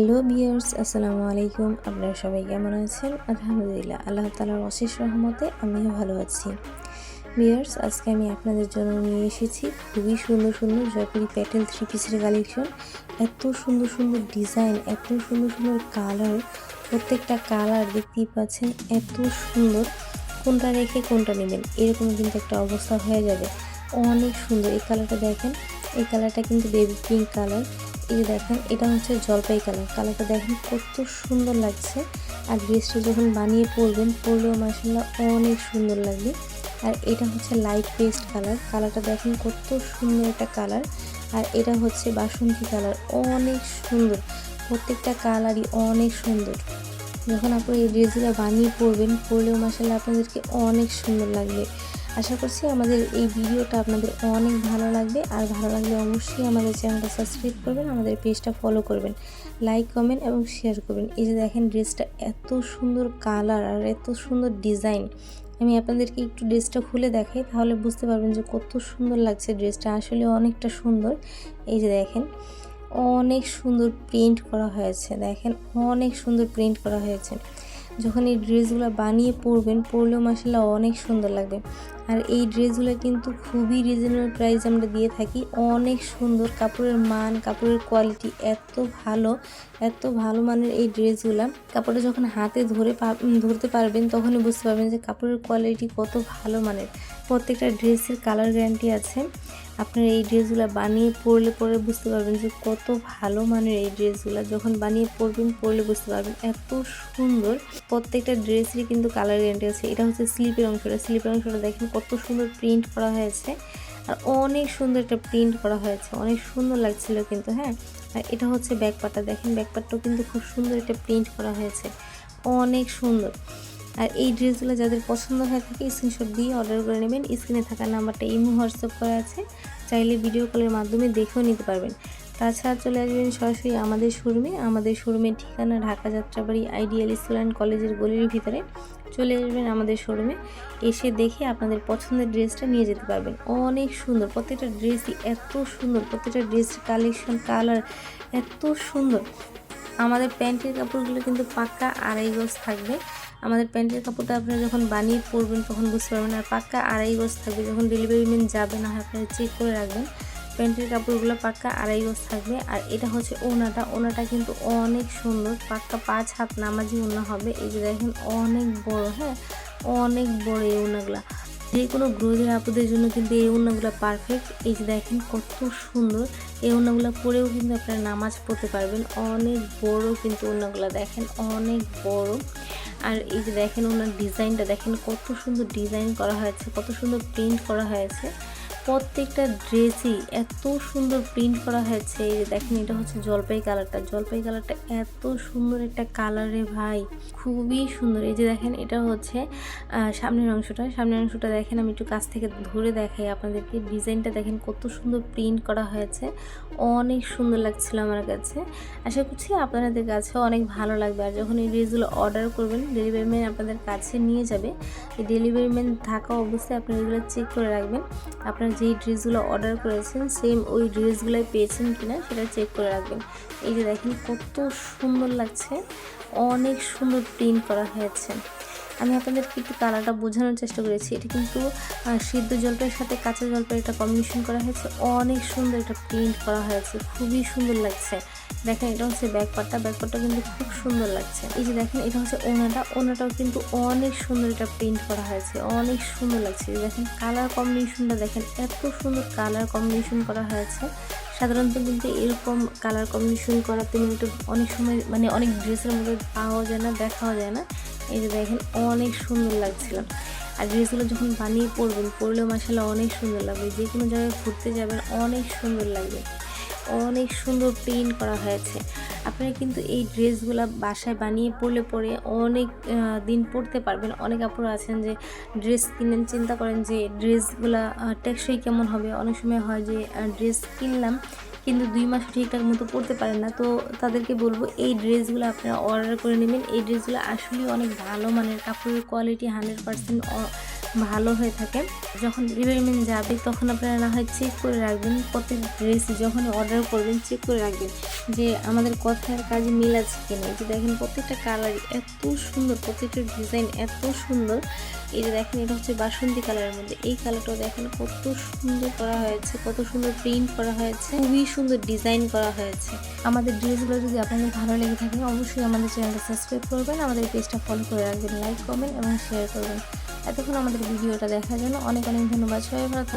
Hello viewers, আসসালামু আলাইকুম। আপনারা সবাই কেমন আছেন? আলহামদুলিল্লাহ, আল্লাহ তাআলার অশেষ রহমতে আমিও ভালো আছি। ভিউয়ার্স, আজকে আমি আপনাদের জন্য নিয়ে এসেছি খুবই সুন্দর সুন্দর জয়পুরি প্যাটেল থ্রি পিসের কালেকশন। এত সুন্দর সুন্দর ডিজাইন, এত সুন্দর সুন্দর কালার, প্রত্যেকটা কালার দেখতেই পাচ্ছেন এত সুন্দর। কোনটা রেখে কোনটা নেবেন এরকম কিন্তু একটা অবস্থা হয়ে যাবে। অনেক সুন্দর এই কালারটা দেখেন, এই কালারটা কিন্তু বেবি পিঙ্ক কালার। এই দেখেন, এটা হচ্ছে জলপাই কালার। কালারটা দেখেন কত সুন্দর লাগছে। আর ড্রেসটা যখন বানিয়ে পরবেন, পরলেও মাশাআল্লাহ অনেক সুন্দর লাগবে। আর এটা হচ্ছে লাইট পেস্ট কালার। কালারটা দেখেন কত সুন্দর একটা কালার। আর এটা হচ্ছে বাসন্তী কালার, অনেক সুন্দর। প্রত্যেকটা কালারই অনেক সুন্দর। যখন আপনি এই ড্রেসগুলো বানিয়ে পরবেন, পরলেও মাশাআল্লাহ আপনাদেরকে অনেক সুন্দর লাগবে। আশা করছি আমাদের এই ভিডিওটা আপনাদের অনেক ভালো লাগবে। আর ভালো লাগলে অবশ্যই আমাদের চ্যানেলটা সাবস্ক্রাইব করবেন, আমাদের পেজটা ফলো করবেন, লাইক কমেন্ট এবং শেয়ার করবেন। এই যে দেখেন ড্রেসটা এত সুন্দর কালার আর এত সুন্দর ডিজাইন। আমি আপনাদেরকে একটু ড্রেসটা খুলে দেখাই, তাহলে বুঝতে পারবেন যে কত সুন্দর লাগছে। ড্রেসটা আসলে অনেকটা সুন্দর। এই যে দেখেন অনেক সুন্দর প্রিন্ট করা হয়েছে, দেখেন অনেক সুন্দর প্রিন্ট করা হয়েছে। যখন এই ড্রেসগুলো বানিয়ে পরবেন, পরলেও মাশাআল্লাহ অনেক সুন্দর লাগবে। আর এই ড্রেসগুলো কিন্তু খুবই রিজনেবল প্রাইস আমরা দিয়ে থাকি। অনেক সুন্দর কাপড়ের মান, কাপড়ের কোয়ালিটি এত ভালো মানের এই ড্রেসগুলো। কাপড়টা যখন হাতে ধরতে পারবেন, তখনই বুঝতে পারবেন যে কাপড়ের কোয়ালিটি কত ভালো মানের। প্রত্যেকটা ড্রেসের কালার গ্যারান্টি আছে। আপনারা এই ড্রেসগুলো বানিয়ে পরে বুঝতে পারবেন যে কত ভালো মানের এই ড্রেসগুলো। যখন বানিয়ে পরলে বুঝতে পারবেন এত সুন্দর। প্রত্যেকটা ড্রেসেরই কিন্তু কালার গ্যারান্টি আছে। এটা হচ্ছে স্লিপের অংশটা দেখেন কত সুন্দর প্রিন্ট করা হয়েছে। আর অনেক সুন্দর একটা প্রিন্ট করা হয়েছে, অনেক সুন্দর লাগছিল কিন্তু। হ্যাঁ, আর এটা হচ্ছে ব্যাকপার্টটা দেখেন, ব্যাকপার্টটাও কিন্তু খুব সুন্দর একটা প্রিন্ট করা হয়েছে, অনেক সুন্দর। আর এই ড্রেসগুলো যাদের পছন্দ হয়ে থাকে স্ক্রিনশট দিয়ে অর্ডার করে নেবেন। স্ক্রিনে থাকা নাম্বারটা ইমো হোয়াটসঅ্যাপ করা আছে, চাইলে ভিডিও কলের মাধ্যমে দেখেও নিতে পারবেন। তাছাড়া চলে আসবেন সরাসরি আমাদের শোরুমে। আমাদের শোরুমের ঠিকানা Dhaka Jatrabari ideal school and কলেজের গলির ভিতরে। চলে আসবেন আমাদের শোরুমে, এসে দেখে আপনাদের পছন্দের ড্রেসটা নিয়ে যেতে পারবেন। অনেক সুন্দর, প্রত্যেকটা ড্রেসই এত সুন্দর, প্রত্যেকটা ড্রেসের কালেকশন কালার এত সুন্দর। আমাদের প্যান্টের কাপড়গুলো কিন্তু পাক্কা 2.5 গজ থাকবে। আমাদের প্যান্টের কাপড়টা আপনারা যখন বানিয়ে পরবেন তখন বুঝতে পারবেন। আর পাক্কা 2.5 গজ থাকবে। যখন ডেলিভারি ম্যান যাবে, না হয় আপনারা চেক করে রাখবেন। প্যান্টের কাপড়গুলো পাক্কা 2.5 গজ থাকবে। আর এটা হচ্ছে ওনাটা কিন্তু অনেক সুন্দর, পাক্কা 5 হাত নামাজি ওনা হবে। এই যে দেখেন অনেক বড়, হ্যাঁ অনেক বড় এই ওনাগুলা। যে কোনো গ্রোজের আপুদের জন্য কিন্তু এই ওড়নাগুলো পারফেক্ট। এই যে দেখেন কত সুন্দর। এই ওড়নাগুলো পরেও কিন্তু আপনারা নামাজ পড়তে পারবেন। অনেক বড় কিন্তু ওড়নাগুলো দেখেন, অনেক বড়। আর এই যে দেখেন ওনার ডিজাইনটা দেখেন কত সুন্দর ডিজাইন করা হয়েছে, কত সুন্দর প্রিন্ট করা হয়েছে। প্রত্যেকটা ড্রেসই এত সুন্দর প্রিন্ট করা হয়েছে। এই যে দেখেন এটা হচ্ছে জলপাই কালারটা এত সুন্দর একটা কালার রে ভাই, খুবই সুন্দর। এই যে দেখেন এটা হচ্ছে সামনের অংশটা দেখেন, আমি একটু কাছ থেকে ধরে দেখাই আপনাদেরকে। ডিজাইনটা দেখেন কত সুন্দর প্রিন্ট করা হয়েছে, অনেক সুন্দর লাগছিল আমার কাছে। আশা করছি আপনাদের কাছেও অনেক ভালো লাগবে। আর যখন এই ড্রেসগুলো অর্ডার করবেন, ডেলিভারি ম্যান আপনাদের কাছে নিয়ে যাবে। এই ডেলিভারি ম্যান থাকা অবস্থায় আপনি এগুলো চেক করে রাখবেন। আপনার যেই ড্রেসগুলো অর্ডার করেছেন সেম ওই ড্রেসগুলোই পেয়েছেন কিনা সেটা চেক করে রাখবেন। এই যে দেখেন কত সুন্দর লাগছে, অনেক সুন্দর প্রিন্ট করা হয়েছে। আমি আপনাদেরকে একটু কালারটা বোঝানোর চেষ্টা করেছি। এটা কিন্তু সিদ্ধ জলপাইয়ের সাথে কাঁচা জলপাই এটা কম্বিনেশন করা হয়েছে, অনেক সুন্দর একটা প্রিন্ট করা হয়েছে, খুবই সুন্দর লাগছে। দেখেন এটা হচ্ছে ব্যাকপার্টটা কিন্তু খুব সুন্দর লাগছে। এই যে দেখেন এটা হচ্ছে ওনাটাও কিন্তু অনেক সুন্দর এটা প্রিন্ট করা হয়েছে, অনেক সুন্দর লাগছে। দেখেন কালার কম্বিনেশনটা দেখেন, এত সুন্দর কালার কম্বিনেশন করা হয়েছে। সাধারণত কিন্তু এরকম কালার কম্বিনেশন করা তেমন একটু অনেক সময় মানে অনেক ড্রেসের মধ্যে পাওয়া যায় না, দেখাও যায় না। এই যে দেখেন অনেক সুন্দর লাগছিল। আর ড্রেসগুলো যখন বানিয়ে পরলেও মাশাআল্লাহ অনেক সুন্দর লাগবে। যে কোনো জায়গায় ঘুরতে যাবেন অনেক সুন্দর লাগবে, অনেক সুন্দর প্রিন্ট করা হয়েছে। আপনারা কিন্তু এই ড্রেসগুলো বাসায় বানিয়ে পরে অনেক দিন পরতে পারবেন। অনেক আপুরা আছেন যে ড্রেস কিনেন, চিন্তা করেন যে ড্রেসগুলো টেকসই কেমন হবে। অনেক সময় হয় যে ড্রেস কিনলাম কিন্তু 2 মাস ঠিকঠাক মতো পরতে পারেন না। তো তাদেরকে বলবো এই ড্রেসগুলো আপনারা অর্ডার করে নেবেন। এই ড্রেসগুলো আসলেই অনেক ভালো মানের, কাপড়ের কোয়ালিটি 100% ভালো হয়ে থাকে। যখন ডেলিভারি ম্যান যাবে তখন আপনারা না হয় চেক করে রাখবেন, প্রত্যেক ড্রেস যখন অর্ডার করবেন চেক করে রাখবেন যে আমাদের কথার কাজে মিল আছে কিনা। এই যে দেখেন প্রত্যেকটা কালারই এত সুন্দর, প্রত্যেকটা ডিজাইন এত সুন্দর। এই যে দেখেন এটা হচ্ছে বাসন্তী কালারের মধ্যে, এই কালারটাও দেখেন কত সুন্দর করা হয়েছে, কত সুন্দর প্রিন্ট করা হয়েছে, খুবই সুন্দর ডিজাইন করা হয়েছে। আমাদের ড্রেসগুলো যদি আপনাদের ভালো লেগে থাকে অবশ্যই আমাদের চ্যানেলটা সাবস্ক্রাইব করবেন, আমাদের পেজটা ফলো করে রাখবেন, লাইক কমেন্ট এবং শেয়ার করবেন। এতক্ষণ আমাদের ভিডিওটা দেখার জন্য অনেক অনেক ধন্যবাদ। সবাই ভালো থাকবেন।